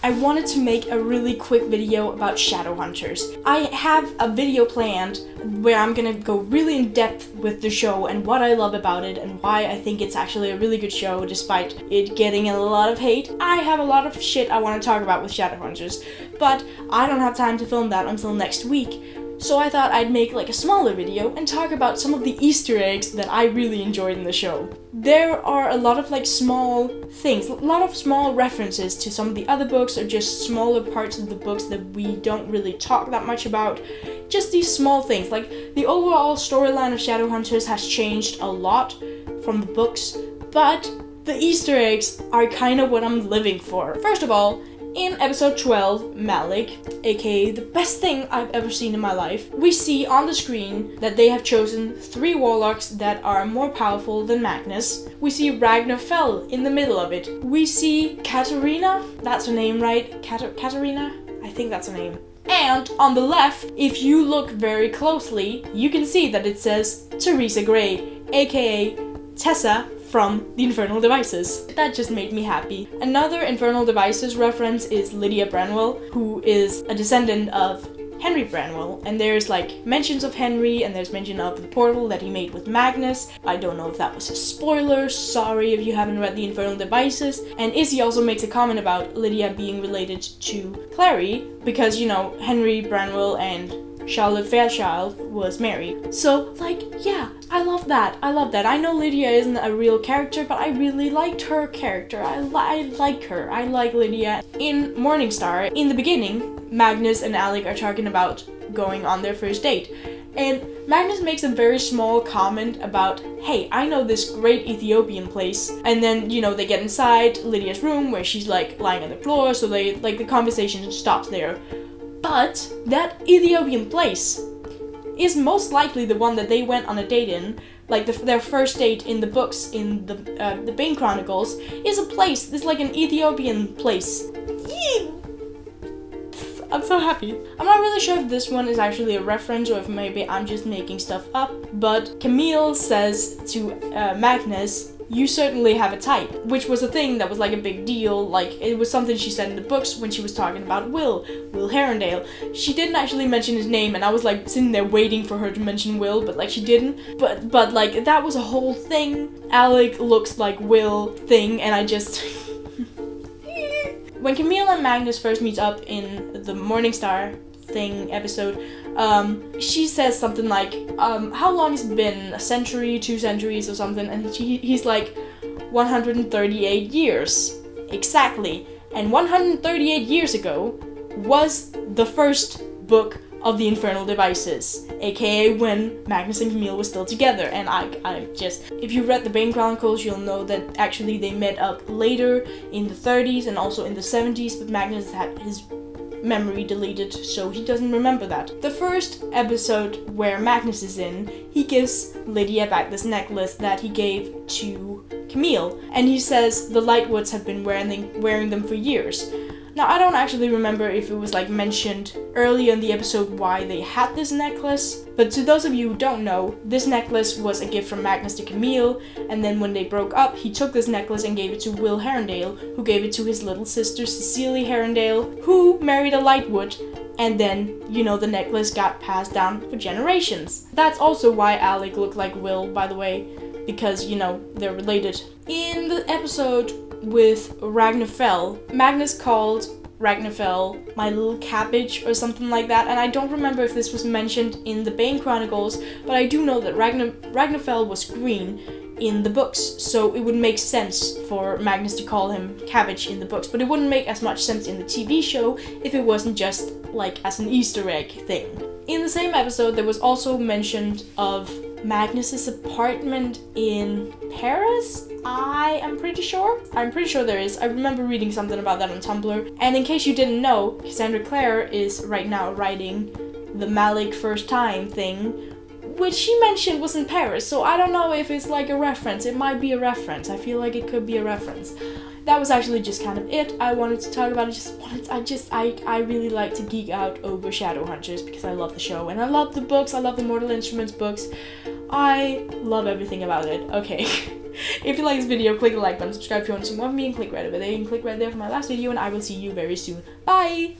I wanted to make a really quick video about Shadowhunters. I have a video planned where I'm gonna go really in depth with the show and what I love about it and why I think it's actually a really good show despite it getting a lot of hate. I have a lot of shit I want to talk about with Shadowhunters, but I don't have time to film that until next week. So I thought I'd make like a smaller video and talk about some of the Easter eggs that I really enjoyed in the show. There are a lot of like small things, a lot of small references to some of the other books or just smaller parts of the books that we don't really talk that much about. Just these small things, like the overall storyline of Shadowhunters has changed a lot from the books, but the Easter eggs are kind of what I'm living for. First of all, in episode 12, Malik, aka the best thing I've ever seen in my life, we see on the screen that they have chosen 3 warlocks that are more powerful than Magnus. We see Ragnar Fell in the middle of it. We see Katarina, that's her name, right? Katarina? I think that's her name. And on the left, if you look very closely, you can see that it says Theresa Grey, aka Tessa from the Infernal Devices. That just made me happy. Another Infernal Devices reference is Lydia Branwell, who is a descendant of Henry Branwell, and there's like mentions of Henry and there's mention of the portal that he made with Magnus. I don't know if that was a spoiler, sorry if you haven't read the Infernal Devices. And Izzy also makes a comment about Lydia being related to Clary because, you know, Henry Branwell and Charlotte Fairchild was married. So, like, yeah, I love that. I know Lydia isn't a real character, but I really liked her character. I like her. I like Lydia. In Morningstar, in the beginning, Magnus and Alec are talking about going on their first date. And Magnus makes a very small comment about, hey, I know this great Ethiopian place. And then, you know, they get inside Lydia's room where she's like lying on the floor, so they, like, the conversation stops there. But that Ethiopian place is most likely the one that they went on a date in. Like their first date in the books, in the Bane Chronicles, is a place. It's like an Ethiopian place. Yee! I'm so happy. I'm not really sure if this one is actually a reference or if maybe I'm just making stuff up. But Camille says to Magnus, "You certainly have a type," which was a thing that was like a big deal. Like it was something she said in the books when she was talking about Will Herondale. She didn't actually mention his name, and I was like sitting there waiting for her to mention Will, but like she didn't. But like that was a whole thing. Alec looks like Will thing, and I just. When Camille and Magnus first meet up in the Morningstar thing episode, she says something like, how long has it been? A century, 2 centuries or something? And he's like, 138 years. Exactly. And 138 years ago was the first book of the Infernal Devices, aka when Magnus and Camille were still together. And I just, if you read the Bane Chronicles, you'll know that actually they met up later in the 30s and also in the 70s, but Magnus had his memory deleted, so he doesn't remember that. The first episode where Magnus is in, he gives Lydia back this necklace that he gave to Camille, and he says the Lightwoods have been wearing them for years. Now, I don't actually remember if it was like mentioned earlier in the episode why they had this necklace, but to those of you who don't know, this necklace was a gift from Magnus to Camille, and then when they broke up, he took this necklace and gave it to Will Herondale, who gave it to his little sister Cecilia Herondale, who married a Lightwood, and then, you know, the necklace got passed down for generations. That's also why Alec looked like Will, by the way, because, you know, they're related. In the episode with Ragnar Fell, Magnus called Ragnar Fell my little cabbage or something like that, and I don't remember if this was mentioned in the Bane Chronicles, but I do know that Ragnar Fell was green in the books, so it would make sense for Magnus to call him cabbage in the books, but it wouldn't make as much sense in the TV show if it wasn't just like as an Easter egg thing. In the same episode, there was also mentioned of Magnus's apartment in Paris. I'm pretty sure there is. I remember reading something about that on Tumblr. And in case you didn't know, Cassandra Clare is right now writing the Malik First Time thing, which she mentioned was in Paris, so I don't know if it's like a reference. It might be a reference. I feel like it could be a reference. That was actually just kind of it I wanted to talk about. I really like to geek out over Shadowhunters because I love the show and I love the books. I love the Mortal Instruments books. I love everything about it. Okay. If you like this video, click the like button, subscribe if you want to see more of me, and click right over there. You can click right there for my last video, and I will see you very soon. Bye!